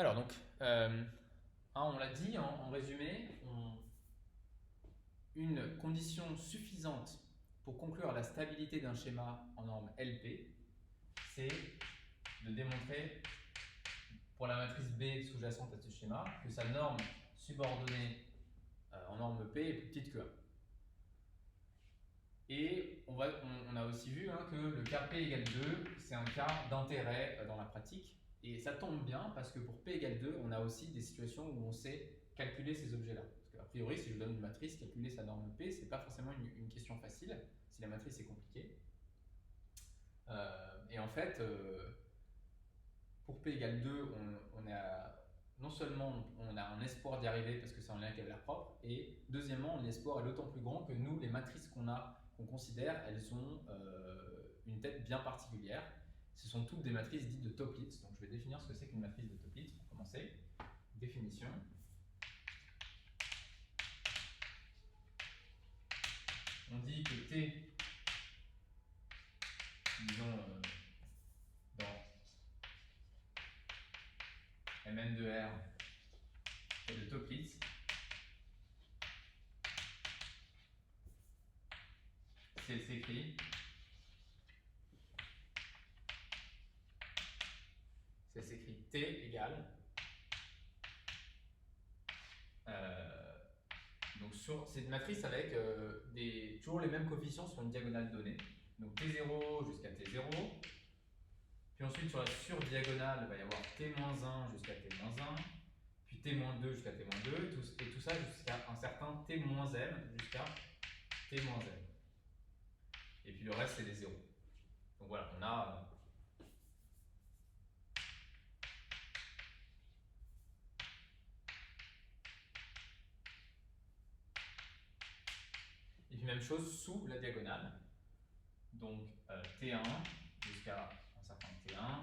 Alors donc, on l'a dit en résumé, une condition suffisante pour conclure la stabilité d'un schéma en norme LP, c'est de démontrer pour la matrice B sous-jacente à ce schéma que sa norme subordonnée en norme P est plus petite que 1. Et on a aussi vu que le cas P égale 2, c'est un cas d'intérêt dans la pratique. Et ça tombe bien parce que pour P égale 2, on a aussi des situations où on sait calculer ces objets-là. Parce qu'a priori, si je donne une matrice, calculer sa norme P, c'est pas forcément une question facile si la matrice est compliquée. Et en fait, pour P égale 2, non seulement on a un espoir d'y arriver parce que c'est en lien avec la valeur propre, et deuxièmement, l'espoir est d'autant plus grand que nous, les matrices qu'on considère, elles ont une tête bien particulière. Ce sont toutes des matrices dites de Toeplitz. Donc je vais définir ce que c'est qu'une matrice de Toeplitz pour commencer. Définition. On dit que T, disons dans Mn de R est de Toeplitz. Si elle s'écrit T égale donc sur cette matrice avec toujours les mêmes coefficients sur une diagonale donnée. Donc T0 jusqu'à T0. Puis ensuite sur la surdiagonale, il va y avoir T-1 jusqu'à T-1. Puis T-2 jusqu'à T-2. Et tout ça jusqu'à un certain T-m jusqu'à T-m. Et puis le reste, c'est des zéros. Donc voilà, on a et puis même chose sous la diagonale. Donc T1 jusqu'à un certain T1.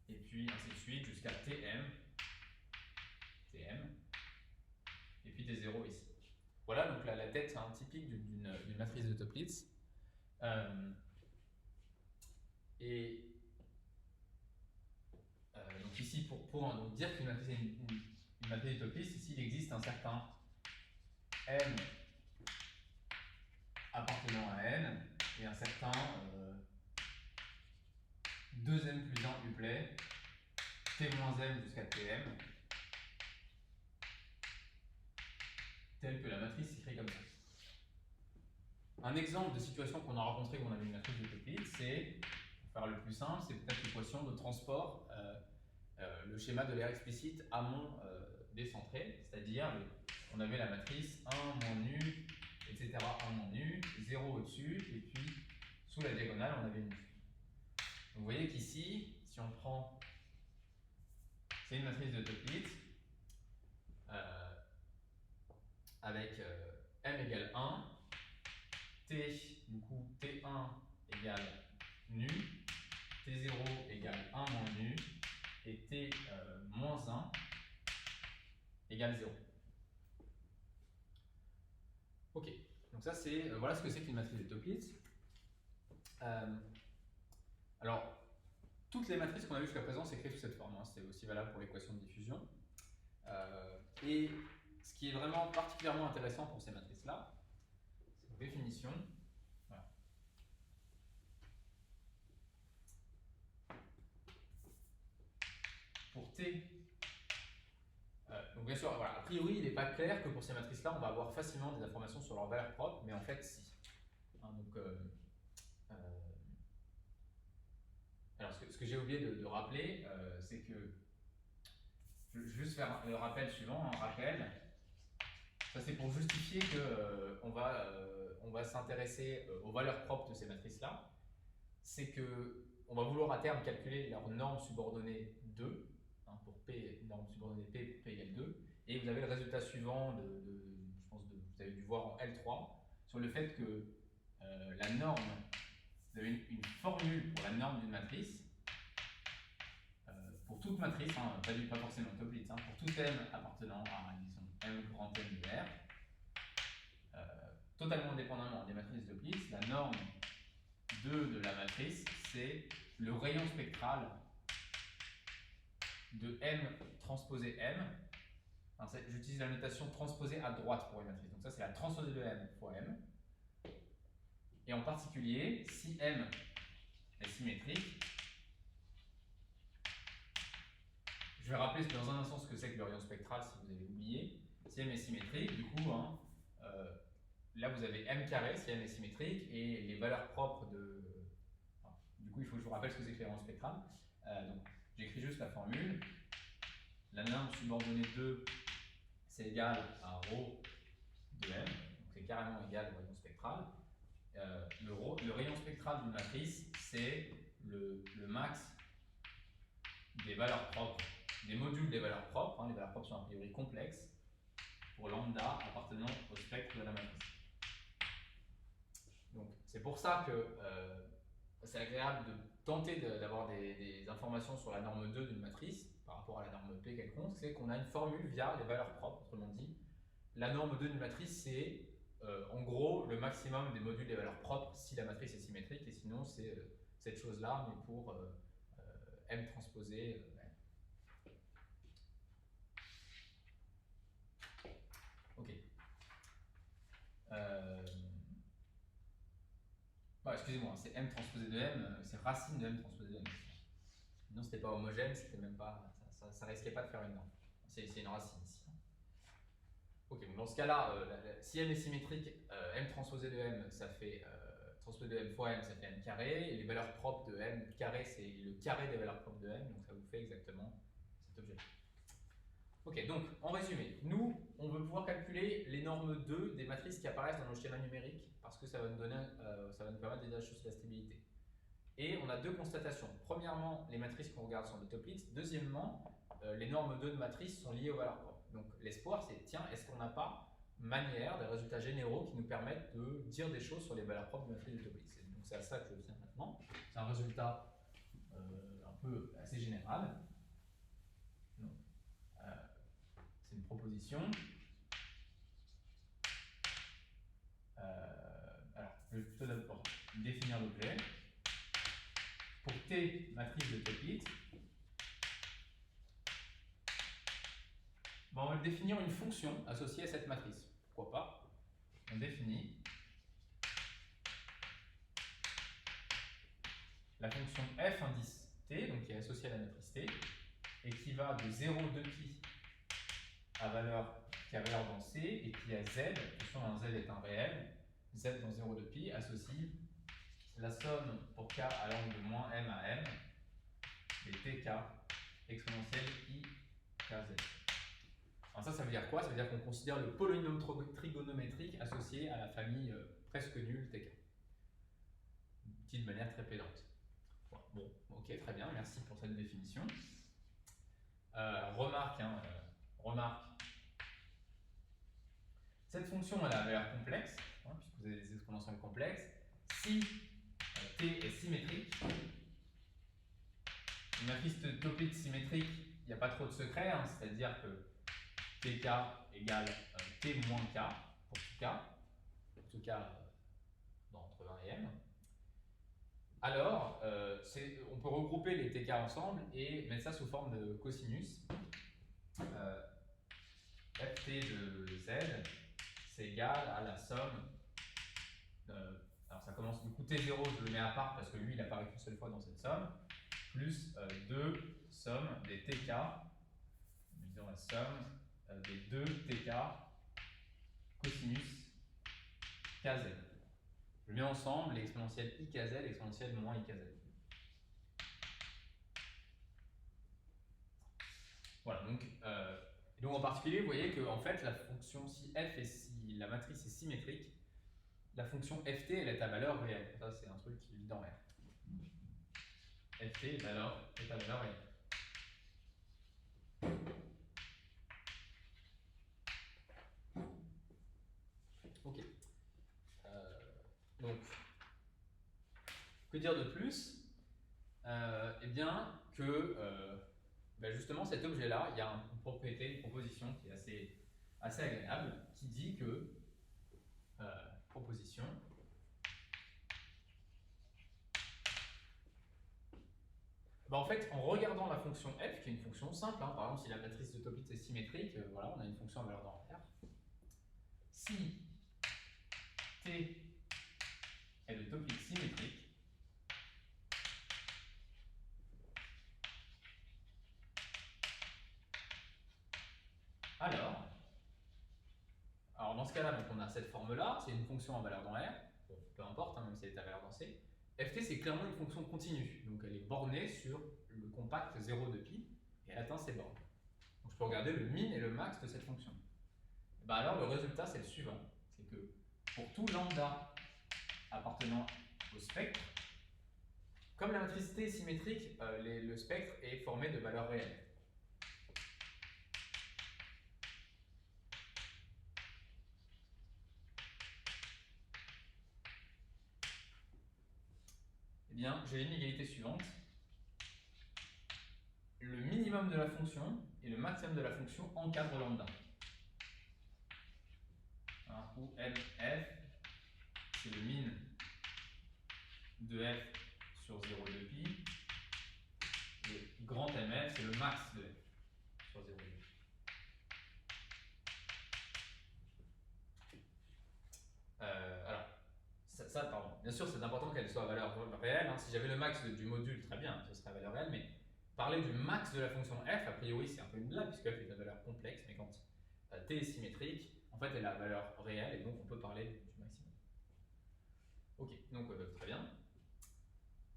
Et puis ainsi de suite jusqu'à Tm. Et puis des zéros ici. Voilà, donc la tête c'est un typique d'une matrice de Toeplitz. Donc ici, pour donc dire qu'une matrice est une matrice de Toeplitz, ici il existe un certain M appartenant à N et un certain 2m plus 1 uplet T-m jusqu'à Tm, tel que la matrice s'écrit comme ça. Un exemple de situation qu'on a rencontré quand on avait une matrice de Toeplitz, c'est, pour faire le plus simple, c'est peut-être l'équation de transport, le schéma de l'aire explicite amont décentré, c'est-à-dire on avait la matrice 1 moins nu, etc. 1 moins nu, 0 au-dessus, et puis sous la diagonale, on avait nu. Donc vous voyez qu'ici, si on prend, c'est une matrice de Toeplitz, avec m égale 1, t, du coup, t1 égale nu, t0 égale 1 moins nu, et t moins 1 égale 0. Ok, donc ça c'est voilà ce que c'est qu'une matrice de Toeplitz. Alors, toutes les matrices qu'on a vues jusqu'à présent s'écrivent sous cette forme, c'est aussi valable pour l'équation de diffusion. Et ce qui est vraiment particulièrement intéressant pour ces matrices-là, c'est une définition. Voilà. Pour T, donc bien sûr, voilà, a priori, il n'est pas clair que pour ces matrices-là, on va avoir facilement des informations sur leur valeur propre, mais en fait, si. Alors, ce que j'ai oublié de rappeler, c'est que je vais juste faire le rappel suivant, un rappel. Ça, c'est pour justifier qu'on va s'intéresser aux valeurs propres de ces matrices-là. C'est qu'on va vouloir à terme calculer leur norme subordonnée 2, pour P, norme subordonnée P pour P égale 2. Et vous avez le résultat suivant, je pense vous avez dû voir en L3, sur le fait que la norme, vous avez une formule pour la norme d'une matrice, pour toute matrice, pas forcément Toeplitz, pour tout M appartenant à, disons, M grand M de R, totalement indépendamment des matrices de Toeplitz, la norme 2 de la matrice, c'est le rayon spectral de M transposé M. J'utilise la notation transposée à droite pour une matrice. Donc ça, c'est la transposée de M fois M. Et en particulier, si M est symétrique, je vais rappeler dans un instant ce que c'est que le rayon spectral si vous avez oublié. Si M est symétrique, du coup, là vous avez M carré si M est symétrique et les valeurs propres de. Du coup, il faut que je vous rappelle ce que c'est que le rayon spectral. Donc, j'écris juste la formule. La norme subordonnée 2, c'est égal à ρ de M. Donc, c'est carrément égal au rayon spectral. Le rayon spectral d'une matrice, c'est le max des valeurs propres, des modules des valeurs propres. Les valeurs propres sont a priori complexes pour lambda appartenant au spectre de la matrice. Donc c'est pour ça que c'est agréable de tenter d'avoir des informations sur la norme 2 d'une matrice par rapport à la norme P quelconque, c'est qu'on a une formule via les valeurs propres. Autrement dit, la norme 2 d'une matrice, c'est en gros le maximum des modules des valeurs propres si la matrice est symétrique, et sinon c'est cette chose-là, mais pour M transposé M. Ok. Excusez-moi, c'est M transposé de M, c'est racine de M transposé de M. Sinon, c'était pas homogène, c'était même pas, ça risquait pas de faire une norme. C'est une racine ici. Ok, donc dans ce cas-là, si M est symétrique, M transposé de M, ça fait transposé de M fois M, ça fait M carré. Et les valeurs propres de M carré, c'est le carré des valeurs propres de M, donc ça vous fait exactement cet objet-là. Ok, donc en résumé, nous, on veut pouvoir calculer les normes 2 des matrices qui apparaissent dans nos schémas numériques parce que ça va nous permettre d'aider à chercher la stabilité. Et on a deux constatations. Premièrement, les matrices qu'on regarde sont des toplets. Deuxièmement, les normes 2 de matrices sont liées aux valeurs propres. Donc l'espoir, c'est tiens, est-ce qu'on n'a pas manière, des résultats généraux qui nous permettent de dire des choses sur les valeurs propres de matrices de toplets. Donc c'est à ça que je viens maintenant. C'est un résultat un peu assez général. C'est une proposition. Alors, je vais plutôt d'abord définir l'objet. Pour T, matrice de toplets, on va définir une fonction associée à cette matrice. Pourquoi pas? On définit la fonction f indice t, donc qui est associée à la matrice t, et qui va de 0 de pi à valeur dans C, et qui a z, attention, un z est un réel, z dans 0 de pi associe la somme pour k allant de moins m à m des tk exponentielle i kz. Alors ça veut dire quoi? Ça veut dire qu'on considère le polynôme trigonométrique associé à la famille presque nulle tk. Dit de manière très pédante. Bon, ok, très bien, merci pour cette définition. Remarque, cette fonction elle a une valeur complexe, puisque vous avez des exponentielles complexes. Si t est symétrique, une matrice de toplets symétrique, il n'y a pas trop de secret, c'est-à-dire que tk égale t moins k pour tout k, en tout cas entre 1 et m. Alors, on peut regrouper les tk ensemble et mettre ça sous forme de cosinus. Ft de z, c'est égal à la somme. Alors ça commence du coup t0, je le mets à part parce que lui il apparaît qu'une seule fois dans cette somme, plus 2 somme des tk, disons la somme des 2 tk cosinus kz. Je mets ensemble l'exponentielle ikz et l'exponentielle moins ikz. Voilà, donc en particulier, vous voyez que en fait, la fonction, si f et si la matrice est symétrique, la fonction ft elle est à valeur réelle. Ça, c'est un truc qui est évident. Ft est à valeur réelle. Ok. Donc, que dire de plus? Eh bien, que justement, cet objet-là, il y a une propriété, une proposition qui est assez agréable, qui dit que proposition Bah, en fait, en regardant la fonction f, qui est une fonction simple, hein, par exemple, si la matrice de Toeplitz est symétrique, voilà, on a une fonction à valeur dans R. Si T est de Toeplitz symétrique, alors dans ce cas-là, donc on a cette forme-là, c'est une fonction à valeur dans R, bon, peu importe, hein, même si elle est à valeur dans C. Ft, c'est clairement une fonction continue, donc elle est bornée sur le compact 0 de pi, et elle atteint ses bornes. Donc je peux regarder le min et le max de cette fonction. Et bah alors le résultat, c'est le suivant, c'est que pour tout lambda appartenant au spectre, comme la matrice T est symétrique, le spectre est formé de valeurs réelles. Eh bien, j'ai l'inégalité suivante. Le minimum de la fonction et le maximum de la fonction encadrent lambda. Hein, où MF, c'est le min de f sur 0 de pi. Et grand MF, c'est le max de f sur 0 de pi. Alors, pardon. Bien sûr, c'est important qu'elle soit à valeur réelle. Hein. Si j'avais le max du module, très bien, ce serait à valeur réelle. Mais parler du max de la fonction f, a priori, c'est un peu une blague, puisque f est une valeur complexe. Mais quand t est symétrique, en fait, elle a valeur réelle, et donc on peut parler du maximum. Ok, donc très bien.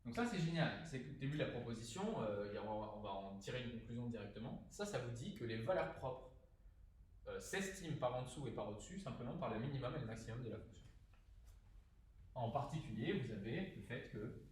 Donc ça, c'est génial. C'est que au début de la proposition, on va en tirer une conclusion directement. Ça vous dit que les valeurs propres s'estiment par en dessous et par au-dessus, simplement par le minimum et le maximum de la fonction. En particulier, vous avez le fait que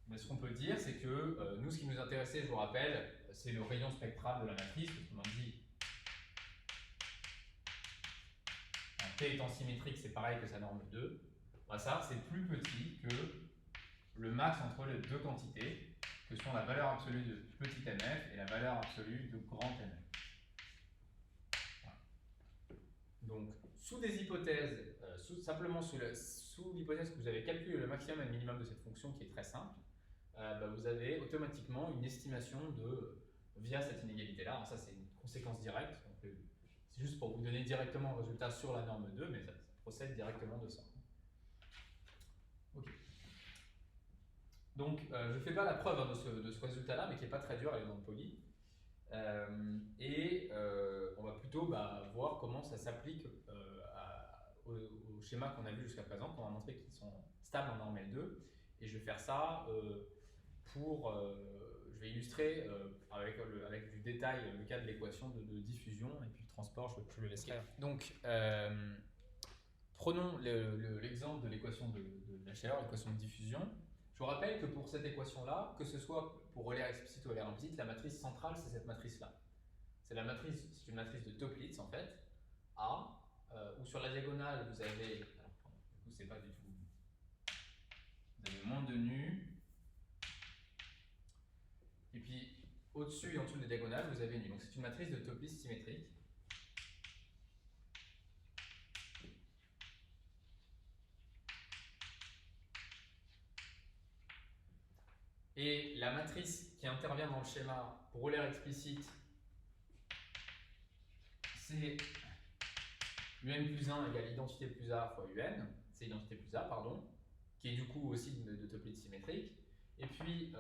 mais ce qu'on peut dire, c'est que nous, ce qui nous intéressait, je vous rappelle, c'est le rayon spectral de la matrice, autrement dit, T étant symétrique, c'est pareil que sa norme 2. Bah, ça, c'est plus petit que le max entre les deux quantités, que sont la valeur absolue de petit mf et la valeur absolue de grand mf. Voilà. Donc, sous des hypothèses, simplement sous l'hypothèse que vous avez calculé le maximum et le minimum de cette fonction qui est très simple, vous avez automatiquement une estimation via cette inégalité-là. Alors ça, c'est une conséquence directe. C'est juste pour vous donner directement le résultat sur la norme 2, mais ça procède directement de ça. Ok. Donc, je ne fais pas la preuve hein, de ce résultat-là, mais qui n'est pas très dur à aller dans le poly. On va plutôt voir comment ça s'applique au schéma qu'on a vu jusqu'à présent, qu'on a montré qu'ils sont stables en norme L2. Et je vais faire ça je vais illustrer avec du détail le cas de l'équation de diffusion et puis le transport, je le laisserai. Donc, prenons l'exemple de l'équation de la chaleur, l'équation de diffusion. Je vous rappelle que pour cette équation-là, que ce soit pour relais explicite ou relais implicite, la matrice centrale, c'est cette matrice-là. C'est une matrice de Toeplitz en fait, A, où sur la diagonale, vous avez, alors, du coup, c'est pas du tout, vous avez moins de nu, et puis au-dessus et en dessous de la diagonale, vous avez nu. Donc c'est une matrice de Toeplitz symétrique. Et la matrice qui intervient dans le schéma pour Euler explicite, c'est un plus 1 égale identité plus A fois un, c'est identité plus A, pardon, qui est du coup aussi de Toeplitz symétrique. Et puis,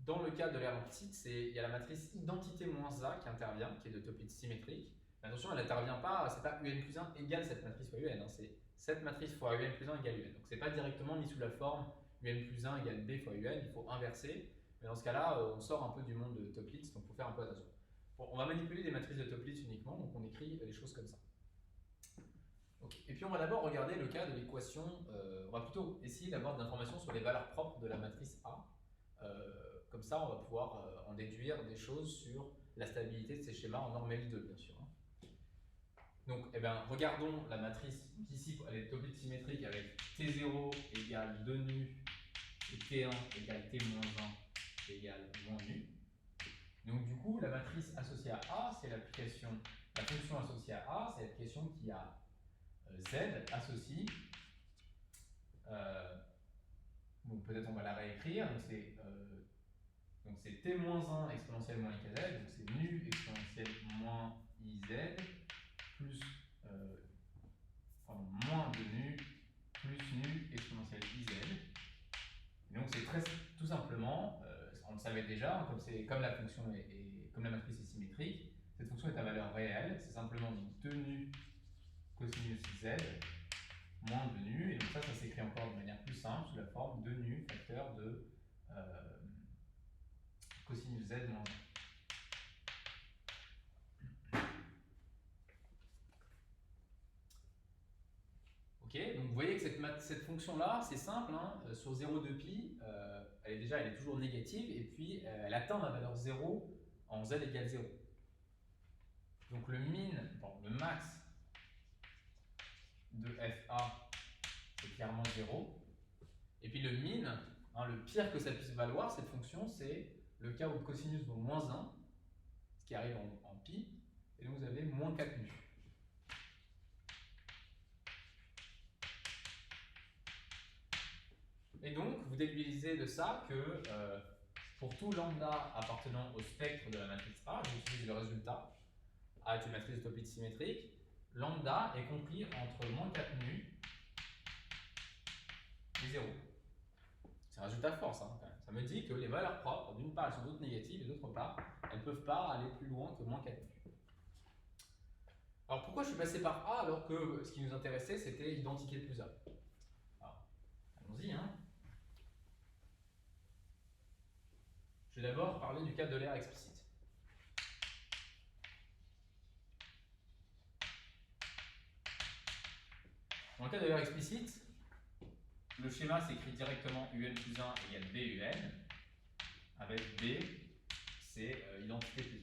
dans le cas de Euler implicite, il y a la matrice identité moins A qui intervient, qui est de Toeplitz symétrique. Mais attention, elle n'intervient pas, c'est pas un plus 1 égale cette matrice fois un, hein, c'est cette matrice fois un plus 1 égale un. Donc c'est pas directement mis sous la forme un plus 1 égale b fois un, il faut inverser. Mais dans ce cas-là, on sort un peu du monde de Toeplitz, donc il faut faire un peu attention. Bon, on va manipuler des matrices de Toeplitz uniquement, donc on écrit des choses comme ça. Okay. Et puis on va d'abord regarder le cas de l'équation, on va plutôt essayer d'avoir de l'information sur les valeurs propres de la matrice A. Comme ça, on va pouvoir en déduire des choses sur la stabilité de ces schémas en norme L2, bien sûr. Donc, regardons la matrice qui ici, elle est Toeplitz symétrique avec T0 égale 2 nu et T1 égale T-1 égale moins nu. Donc du coup, la matrice associée à A, c'est l'application, la fonction associée à A, c'est l'application qui a Z associe, donc peut-être on va la réécrire, donc c'est t-1 exponentielle moins ikz, donc c'est nu exponentielle moins iz plus moins de nu plus nu exponentielle iz. Et donc c'est très tout simplement, on le savait déjà, hein, comme la fonction comme la matrice est symétrique, cette fonction est à valeur réelle, c'est simplement 2 nu cosinus z moins 2 nu, et donc ça s'écrit encore de manière plus simple sous la forme 2 nu facteur de cosinus z moins 1. Ok, donc vous voyez que cette fonction-là, c'est simple, hein, sur 0,2 pi, elle est toujours négative, et puis elle atteint la valeur 0 en z égale 0. Donc le max de FA, c'est clairement 0. Et puis le min, hein, le pire que ça puisse valoir, cette fonction, c'est le cas où le cosinus vaut moins 1, ce qui arrive en pi, et donc vous avez moins 4 nu. Et donc, vous déduisez de ça que pour tout lambda appartenant au spectre de la matrice A, j'utilise le résultat. A est une matrice de Toeplitz symétrique. Lambda est compris entre moins 4 nu et 0. C'est un résultat fort, ça, quand même. Ça me dit que les valeurs propres, d'une part, elles sont toutes négatives, et d'autre part, elles ne peuvent pas aller plus loin que moins 4 nu. Alors, pourquoi je suis passé par A alors que ce qui nous intéressait, c'était l'identité plus A? Alors, allons-y, hein. Je vais d'abord parler du cas de l'air explicite. Dans le cas de l'air explicite, le schéma s'écrit directement UN plus 1 égale BUN, avec B, c'est identité plus 1.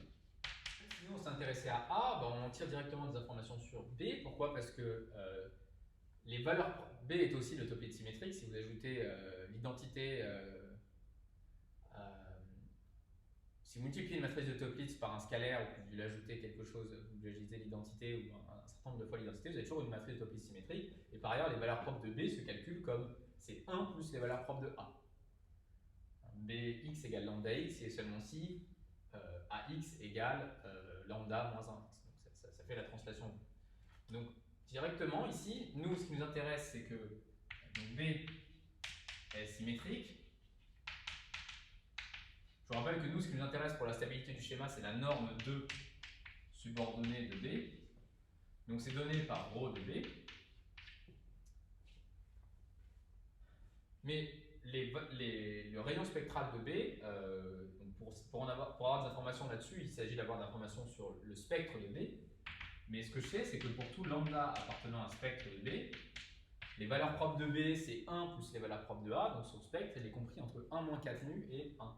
Si nous on s'intéressait à A, ben on tire directement des informations sur B. Pourquoi? Parce que les valeurs. B est aussi le Toeplitz symétrique. Si vous ajoutez l'identité. Si vous multipliez une matrice de Toeplitz par un scalaire ou que vous lui ajoutez quelque chose, vous lui ajoutez l'identité ou un certain nombre de fois l'identité, vous avez toujours une matrice de Toeplitz symétrique. Et par ailleurs, les valeurs propres de B se calculent comme c'est 1 plus les valeurs propres de A. Bx égale lambda x et seulement si ax égale lambda moins 1x. Donc ça fait la translation. Donc directement ici, nous ce qui nous intéresse c'est que donc, B est symétrique. Je vous rappelle que nous ce qui nous intéresse pour la stabilité du schéma c'est la norme 2 subordonnée de B. Donc c'est donné par ρ de B. Mais le rayon spectral de B, pour avoir des informations là-dessus, il s'agit d'avoir des informations sur le spectre de B. Mais ce que je sais, c'est que pour tout lambda appartenant à un spectre de B, les valeurs propres de B, c'est 1 plus les valeurs propres de A, donc son spectre, il est compris entre 1 moins 4 nu et 1.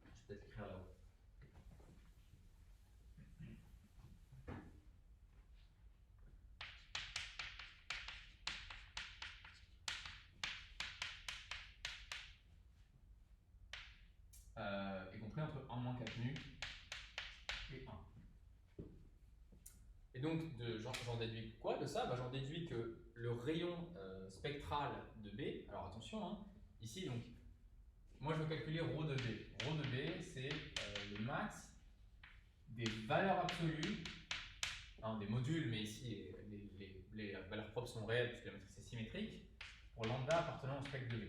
Je vais peut-être écrire là-haut. Est compris entre 1 moins 4 nu et 1. Et donc, j'en déduis quoi de ça? J'en déduis que le rayon spectral de B, alors attention, hein, ici, donc, moi je veux calculer ρ de B. Ρ de B, c'est le max des valeurs absolues, hein, des modules, mais ici les valeurs propres sont réelles puisque la matrice est symétrique, pour lambda appartenant au spectre de B.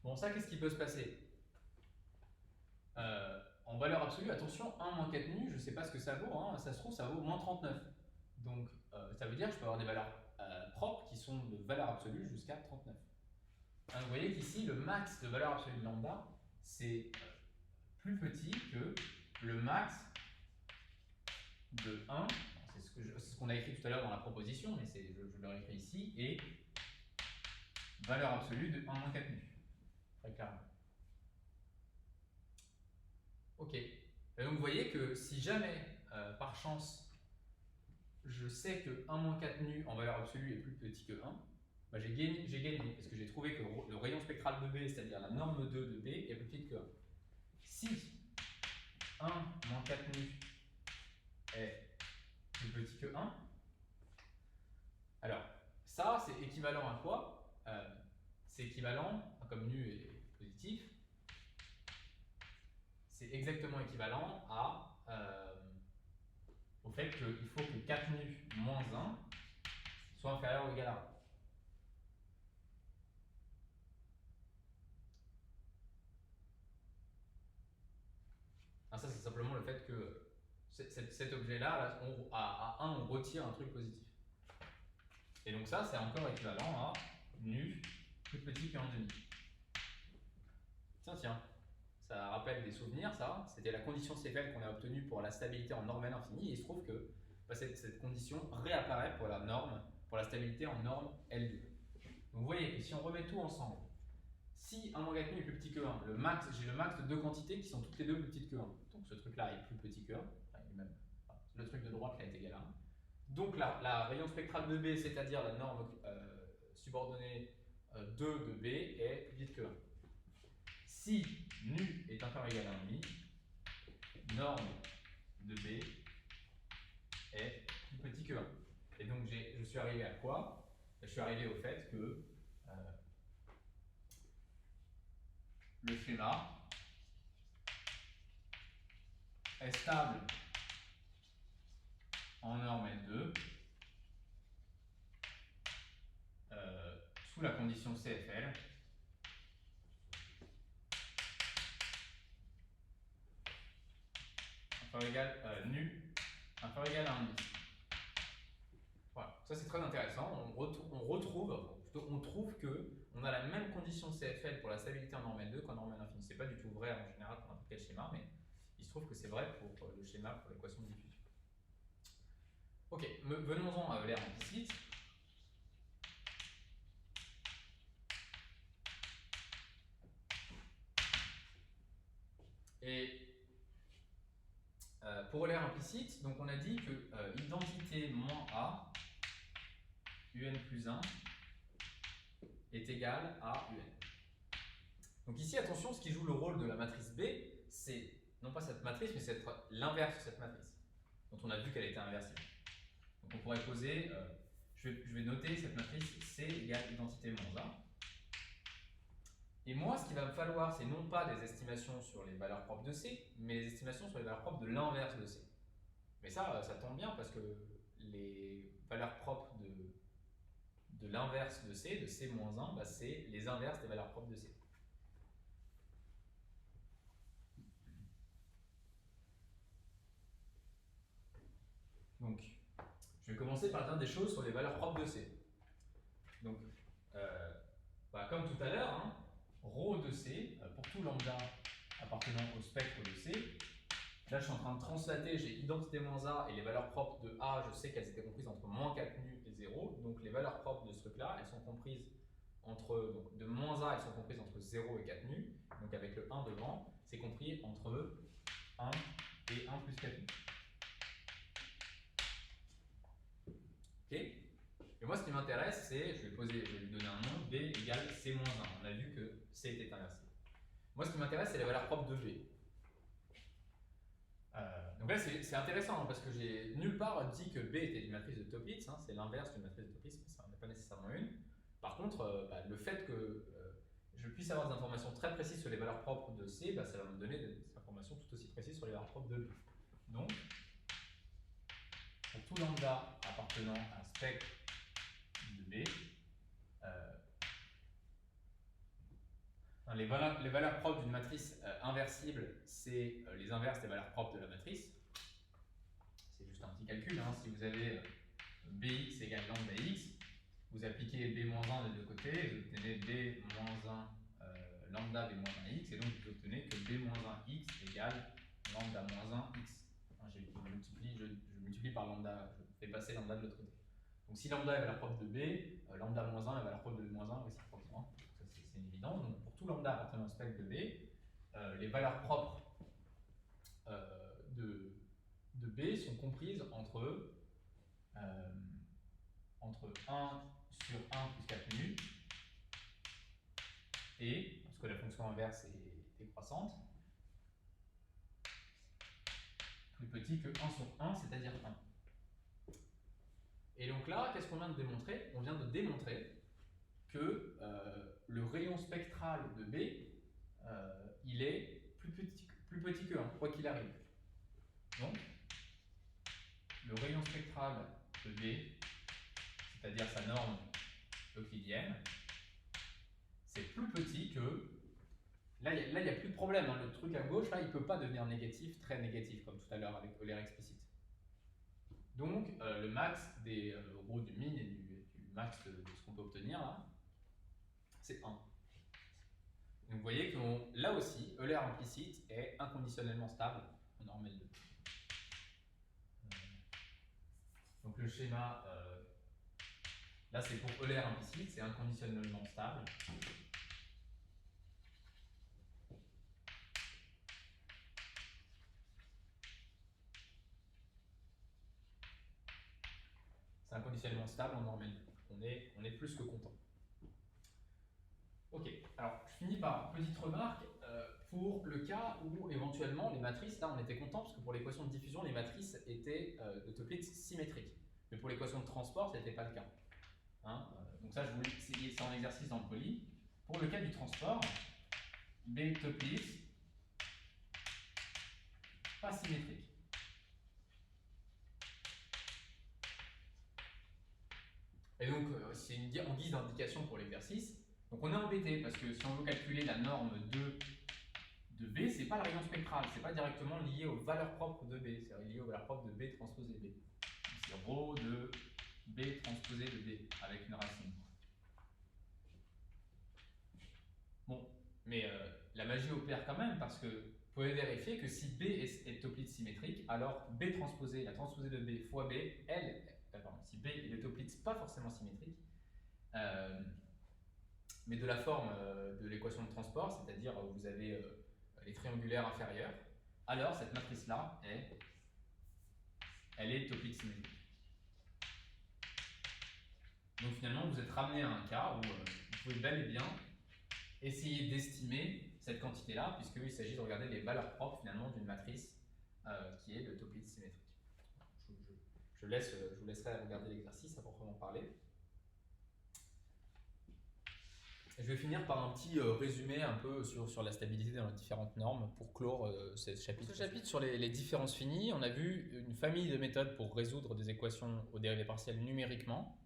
Bon, ça, qu'est-ce qui peut se passer? En valeur absolue, attention, 1 moins 4 nu, je ne sais pas ce que ça vaut, hein, ça se trouve, ça vaut moins 39. Donc, ça veut dire que je peux avoir des valeurs propres qui sont de valeur absolue jusqu'à 39. Hein, vous voyez qu'ici, le max de valeur absolue de lambda, c'est plus petit que le max de 1, c'est ce qu'on a écrit tout à l'heure dans la proposition, mais je le réécris ici, et valeur absolue de 1 moins 4 nu, très clairement. Ok, et donc vous voyez que si jamais, par chance, je sais que 1 moins 4 nu en valeur absolue est plus petit que 1, bah, j'ai gagné, parce que j'ai trouvé que le rayon spectral de B, c'est-à-dire la norme 2 de B, est plus petite que 1. Si 1 moins 4 nu est plus petit que 1, alors ça c'est équivalent à quoi? C'est équivalent, comme nu est positif, c'est exactement équivalent au fait qu'il faut que 4 nu moins 1 soit inférieur ou égal à 1. Alors ça, c'est simplement le fait que cet objet-là, à 1, on retire un truc positif. Et donc ça, c'est encore équivalent à nu plus petit que 1 demi. Tiens, ça rappelle des souvenirs, ça. C'était la condition CFL qu'on a obtenue pour la stabilité en norme L infinie. Et il se trouve que cette condition réapparaît pour la norme, pour la stabilité en norme L2. Donc vous voyez, si on remet tout ensemble, si 1 moins 4 nu est plus petit que 1, j'ai le max de deux quantités qui sont toutes les deux plus petites que 1. Donc ce truc-là est plus petit que 1. Le truc de droite là est égal à 1. Donc la rayon spectral de B, c'est-à-dire la norme subordonnée 2 de B, est plus petite que 1. Si nu est inférieur ou égal à 1,5, norme de B est plus petit que 1. Et donc je suis arrivé à quoi? Je suis arrivé au fait que le schéma est stable en norme L2 sous la condition CFL inférieur égal nu inférieur égal à 1,5. Voilà, ça c'est très intéressant. On trouve que on a la même condition CFL pour la stabilité en norme L2 qu'en norme L infinie. C'est pas du tout vrai en général pour n'importe quel schéma, mais il se trouve que c'est vrai pour le schéma pour l'équation de diffusion. Ok, venons-en à l'air implicite. Et pour l'air implicite, donc on a dit que identité moins A, UN plus 1, est égal à UN. Donc ici, attention, ce qui joue le rôle de la matrice B, c'est non pas cette matrice, mais c'est l'inverse de cette matrice, dont on a vu qu'elle était inversible. Donc on pourrait poser, je vais noter cette matrice C égale identité moins 1. Et moi, ce qu'il va me falloir, c'est non pas des estimations sur les valeurs propres de C, mais les estimations sur les valeurs propres de l'inverse de C. Mais ça tombe bien parce que les valeurs propres de l'inverse de C moins 1, bah, c'est les inverses des valeurs propres de C. Donc, je vais commencer par dire des choses sur les valeurs propres de C. Donc, comme tout à l'heure, hein, ρ de C, pour tout lambda appartenant au spectre de C, là je suis en train de translater, j'ai identité moins A et les valeurs propres de A, je sais qu'elles étaient comprises entre moins 4 nu et 0, donc les valeurs propres de ce truc-là, elles sont comprises de moins A, elles sont comprises entre 0 et 4 nu, donc avec le 1 devant, c'est compris entre 1 et 1 plus 4 nu. Ok. Et moi, ce qui m'intéresse, c'est, je vais lui donner un nom, B égale C moins 1. On a vu que C était inversé. Moi, ce qui m'intéresse, c'est les valeurs propres de B. Donc là, c'est intéressant, hein, parce que j'ai nulle part dit que B était une matrice de Toeplitz, hein, c'est l'inverse d'une matrice de Toeplitz, mais ça n'en est pas nécessairement une. Par contre, le fait que je puisse avoir des informations très précises sur les valeurs propres de C, ça va me donner des informations tout aussi précises sur les valeurs propres de B. Donc, pour tout lambda appartenant à un spectre de B, les valeurs propres d'une matrice inversible, c'est les inverses des valeurs propres de la matrice. C'est juste un petit calcul. Hein. Si vous avez Bx égale lambda x, vous appliquez B-1 des deux côtés, vous obtenez B-1 lambda B-1 x, et donc vous obtenez que B-1x égale lambda-1x. Hein, je multiplie par lambda, je fais passer lambda de l'autre côté. Donc si lambda est valeur propre de B, lambda-1 est valeur propre de B-1 aussi forcément. C'est une évidence. Donc pour tout lambda appartenant au spectre de B, les valeurs propres de B sont comprises entre entre 1 sur 1 plus 4 nu, et, parce que la fonction inverse est décroissante, plus petit que 1 sur 1, c'est-à-dire 1. Et donc là, qu'est-ce qu'on vient de démontrer? On vient de démontrer que le rayon spectral de B, il est plus petit que 1, quoi qu'il arrive. Donc, le rayon spectral de B, c'est-à-dire sa norme euclidienne, c'est plus petit que... Là, il n'y a plus de problème, hein. Le truc à gauche, là, il ne peut pas devenir négatif, très négatif, comme tout à l'heure avec Euler explicite. Donc, le max du min et du max de ce qu'on peut obtenir, là, c'est 1. Donc, vous voyez que là aussi, Euler implicite est inconditionnellement stable en norme L2. Donc, le schéma, là, c'est pour Euler implicite, c'est inconditionnellement stable. C'est inconditionnellement stable en norme L2. On est plus que content. Ok, alors je finis par une petite remarque. Pour le cas où éventuellement les matrices, là on était content parce que pour l'équation de diffusion, les matrices étaient de Toeplitz symétriques. Mais pour l'équation de transport, ce n'était pas le cas. Hein, donc ça, je voulais essayer, c'est en exercice dans le poly. Pour le cas du transport, B Toeplitz, pas symétrique. Et donc, c'est en guise d'indication pour l'exercice. Donc on est embêté parce que si on veut calculer la norme de B, c'est pas le rayon spectral, c'est pas directement lié aux valeurs propres de B, c'est lié aux valeurs propres de B transposé B. C'est ρ de B transposé de B avec une racine. Bon, mais la magie opère quand même parce que vous pouvez vérifier que si B est Toeplitz symétrique, alors B transposé, la transposée de B fois B, si B est de Toeplitz pas forcément symétrique, mais de la forme de l'équation de transport, c'est-à-dire vous avez les triangulaires inférieurs, alors cette matrice-là, elle est Toeplitz symétrique. Donc finalement, vous êtes ramené à un cas où vous pouvez bel et bien essayer d'estimer cette quantité-là, puisqu'il s'agit de regarder les valeurs propres finalement d'une matrice qui est de Toeplitz symétrique. Je vous laisserai regarder l'exercice à proprement parler. Je vais finir par un petit résumé un peu sur la stabilité dans les différentes normes pour clore ce chapitre. Ce chapitre sur les différences finies, on a vu une famille de méthodes pour résoudre des équations aux dérivées partielles numériquement.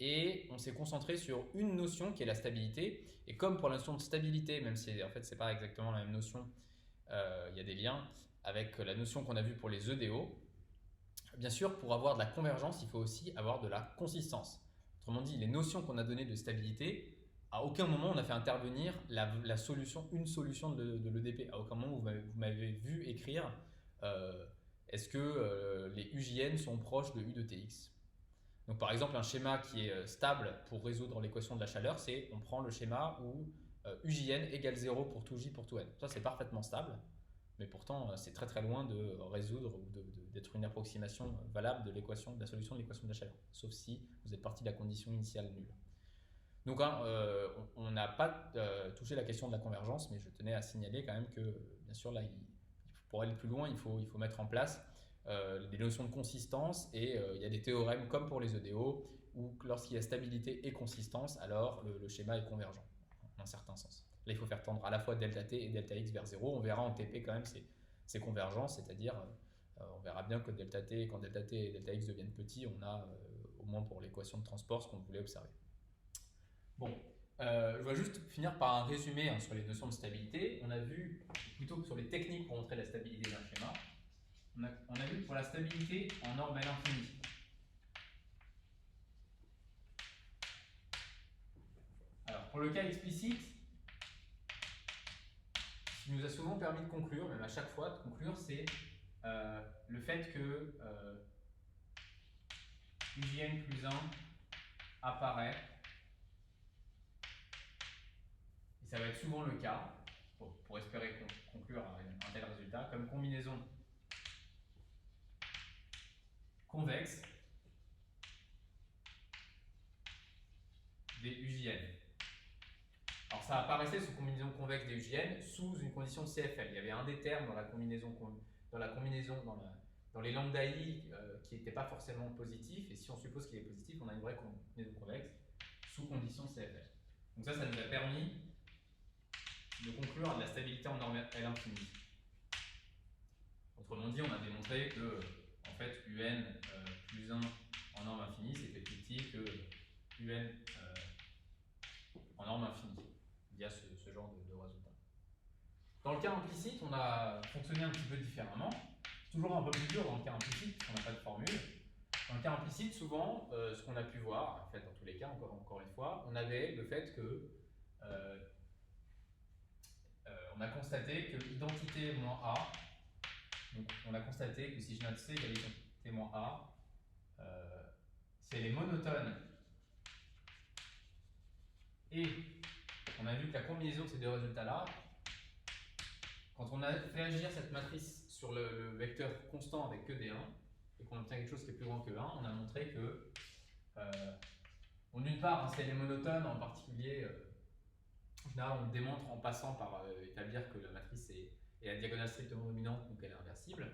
Et on s'est concentré sur une notion qui est la stabilité. Et comme pour la notion de stabilité, même si en fait c'est pas exactement la même notion, il y a des liens avec la notion qu'on a vue pour les EDO. Bien sûr, pour avoir de la convergence, il faut aussi avoir de la consistance. Autrement dit, les notions qu'on a données de stabilité, à aucun moment on a fait intervenir une solution de l'EDP. À aucun moment vous m'avez vu écrire est-ce que les UJN sont proches de U de TX. Donc par exemple, un schéma qui est stable pour résoudre l'équation de la chaleur, c'est on prend le schéma où UJN égale 0 pour tout J pour tout N. Ça c'est parfaitement stable, mais pourtant c'est très très loin de résoudre ou d'être une approximation valable de la solution de l'équation de la chaleur, sauf si vous êtes parti de la condition initiale nulle. Donc on n'a pas touché la question de la convergence, mais je tenais à signaler quand même que bien sûr là, pour aller plus loin, il faut mettre en place des notions de consistance et il y a des théorèmes comme pour les EDO où lorsqu'il y a stabilité et consistance, alors le schéma est convergent dans un certain sens. Là, il faut faire tendre à la fois delta t et delta x vers 0. On verra en TP quand même c'est convergent, c'est-à-dire on verra bien que delta t, quand delta t et delta x deviennent petits, on a au moins pour l'équation de transport ce qu'on voulait observer. Bon, je vais juste finir par un résumé sur les notions de stabilité. On a vu plutôt que sur les techniques pour montrer la stabilité d'un schéma. On a vu pour la stabilité en norme L infinie. Alors, pour le cas explicite, ce qui nous a souvent permis de conclure, même à chaque fois de conclure, c'est le fait que UJN plus 1 apparaît, et ça va être souvent le cas, pour espérer conclure un tel résultat, comme combinaison convexe ça apparaissait sous combinaison convexe des UGN sous une condition de CFL. Il y avait un des termes dans la combinaison, dans les lambda I qui n'était pas forcément positif, et si on suppose qu'il est positif, on a une vraie combinaison convexe sous condition CFL. Donc ça nous a permis de conclure à de la stabilité en norme L infinie. Autrement dit, on a démontré que en fait UN plus 1 en norme infinie, c'était plus petit que UN en norme infinie, via ce genre de résultat. Dans le cas implicite, on a fonctionné un petit peu différemment. Toujours un peu plus dur dans le cas implicite, puisqu'on n'a pas de formule. Dans le cas implicite, souvent, ce qu'on a pu voir, en fait, dans tous les cas, encore une fois, on avait le fait que on a constaté que identité moins A, donc on a constaté que si je note C égale identité moins A, c'est les monotones. Et on a vu que la combinaison de ces deux résultats-là, quand on a fait agir cette matrice sur le vecteur constant avec que des 1, et qu'on obtient quelque chose qui est plus grand que 1, on a montré que, d'une part, c'est les monotones, en particulier, en général, on le démontre en passant par établir que la matrice est la diagonale strictement dominante, donc elle est inversible.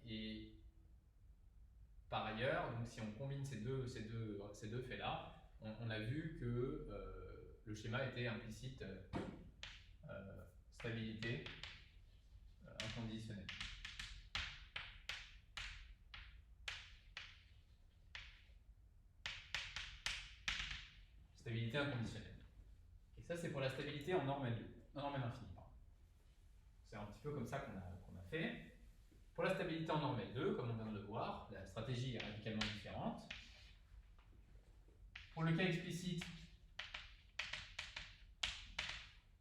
Et par ailleurs, donc si on combine ces deux faits-là, on a vu que le schéma était implicite stabilité inconditionnelle. Stabilité inconditionnelle. Et ça, c'est pour la stabilité en norme L2, en norme L infinie. C'est un petit peu comme ça qu'on a fait. Pour la stabilité en norme L2, comme on vient de le voir, la stratégie est radicalement différente. Pour le cas explicite,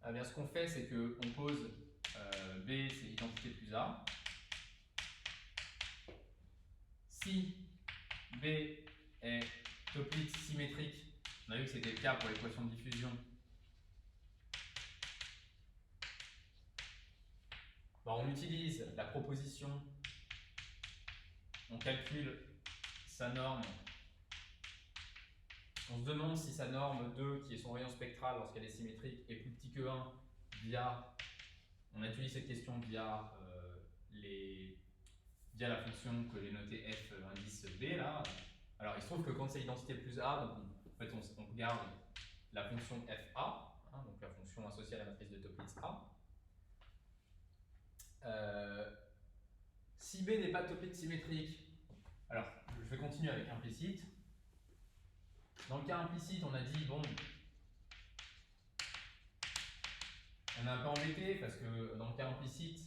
eh bien, ce qu'on fait, c'est qu'on pose B, c'est identité plus A. Si B est Toeplitz symétrique, on a vu que c'était le cas pour l'équation de diffusion, on utilise la proposition, on calcule sa norme, on se demande si sa norme 2, qui est son rayon spectral lorsqu'elle est symétrique, est plus petit que 1 via, on étudie cette question via la fonction que j'ai notée f indice B là. Alors il se trouve que quand c'est identité plus A, donc en fait on garde la fonction fa, hein, donc la fonction associée à la matrice de Toeplitz A. Si B n'est pas Toeplitz symétrique, alors je vais continuer avec implicite. Dans le cas implicite, on a dit, bon, on est un peu embêté parce que dans le cas implicite,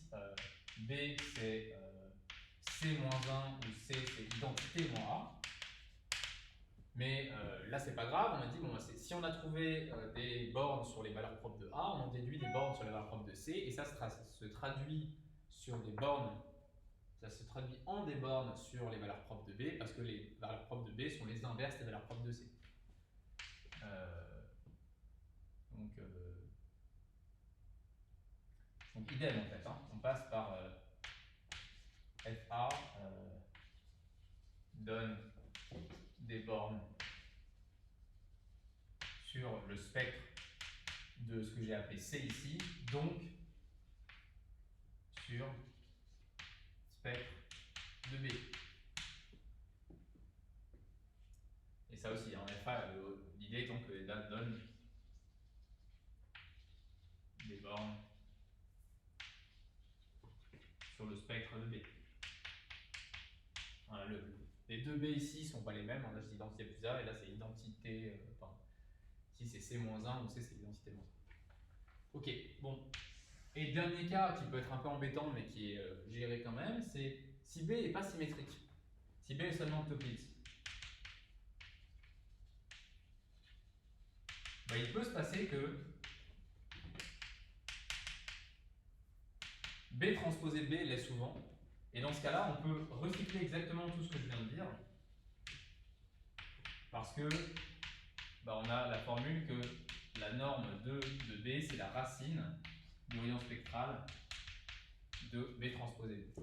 B c'est C-1 ou C c'est identité moins A. Mais là, c'est pas grave, on a dit, bon, si on a trouvé des bornes sur les valeurs propres de A, on en déduit des bornes sur les valeurs propres de C, et ça se traduit sur des bornes, ça se traduit en des bornes sur les valeurs propres de B, parce que les valeurs propres de B sont les inverses des valeurs propres de C. Donc idem en fait, hein. On passe par FA donne des bornes sur le spectre de ce que j'ai appelé C ici, donc sur spectre de B. Et ça aussi, en FA, l'idée étant que les dates donnent des bornes sur le spectre de B. Voilà, les deux B ici ne sont pas les mêmes, là c'est identité plus A et là c'est identité, ici c'est C-1 ou C c'est identité moins 1. Ok, bon. Et dernier cas qui peut être un peu embêtant mais qui est géré quand même, c'est si B n'est pas symétrique, si B est seulement Toeplitz. Il peut se passer que B transposé B l'est souvent, et dans ce cas-là, on peut recycler exactement tout ce que je viens de dire, parce que on a la formule que la norme de B, c'est la racine du rayon spectral de B transposé B.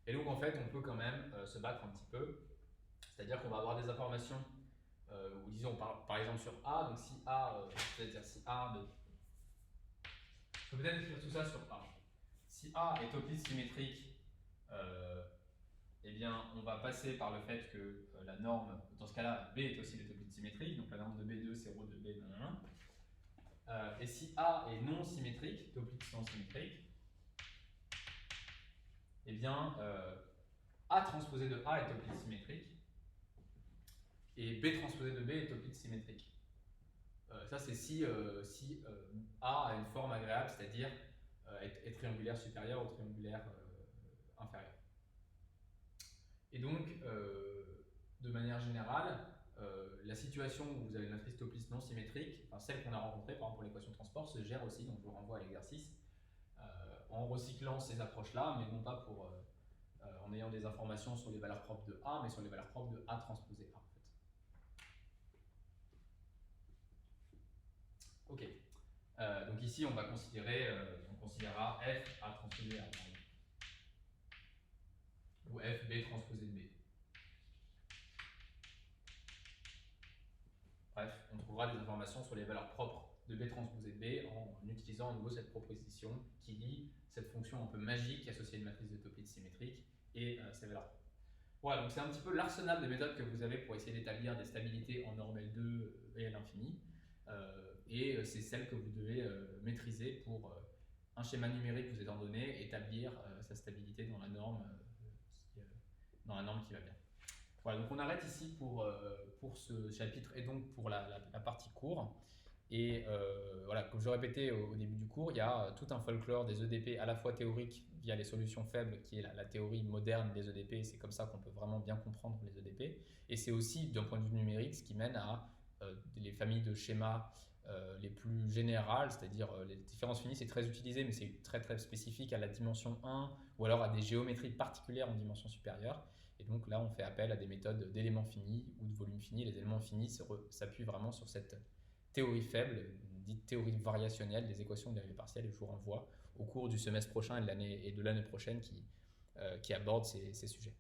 Et donc en fait, on peut quand même se battre un petit peu, c'est-à-dire qu'on va avoir des informations ou disons par exemple sur A, donc si A, c'est-à-dire si A de... Je peux peut-être écrire tout ça sur A. Si A est euclide symétrique, eh bien, on va passer par le fait que la norme, dans ce cas-là, B est aussi l'euclide symétrique, donc la norme de B2, c'est ρ de B, et si A est non symétrique, euclide non symétrique, eh bien, A transposé de A est euclide symétrique, et B transposé de B est euclide symétrique. Ça, c'est si A a une forme agréable, c'est-à-dire est triangulaire supérieur ou triangulaire inférieur. Et donc, de manière générale, la situation où vous avez une matrice Topliss non symétrique, enfin celle qu'on a rencontrée par exemple pour l'équation de transport, se gère aussi, donc je vous renvoie à l'exercice, en recyclant ces approches-là, mais non pas en ayant des informations sur les valeurs propres de A, mais sur les valeurs propres de A transposé A. Ok. Donc ici, on va considérer, on considérera F A transposé A, ou F B transposé B. Bref, on trouvera des informations sur les valeurs propres de B transposé B en utilisant à nouveau cette proposition qui lie cette fonction un peu magique associée à une matrice de Topliss symétrique et ses valeurs propres. Voilà, donc c'est un petit peu l'arsenal de méthodes que vous avez pour essayer d'établir des stabilités en norme L2 et à l'infini. Et c'est celle que vous devez maîtriser pour un schéma numérique vous étant donné, établir sa stabilité dans la norme qui va bien. Voilà, donc on arrête ici pour ce chapitre et donc pour la partie cours. Et voilà, comme je répétais au début du cours, il y a tout un folklore des EDP à la fois théorique via les solutions faibles, qui est la théorie moderne des EDP, c'est comme ça qu'on peut vraiment bien comprendre les EDP. Et c'est aussi, d'un point de vue numérique, ce qui mène à les familles de schémas les plus générales, c'est-à-dire les différences finies, c'est très utilisé, mais c'est très très spécifique à la dimension 1, ou alors à des géométries particulières en dimension supérieure. Et donc là, on fait appel à des méthodes d'éléments finis ou de volumes finis. Les éléments finis s'appuient vraiment sur cette théorie faible, dite théorie variationnelle des équations de dérivées partielles, et je vous renvoie au cours du semestre prochain et de l'année prochaine qui aborde ces sujets.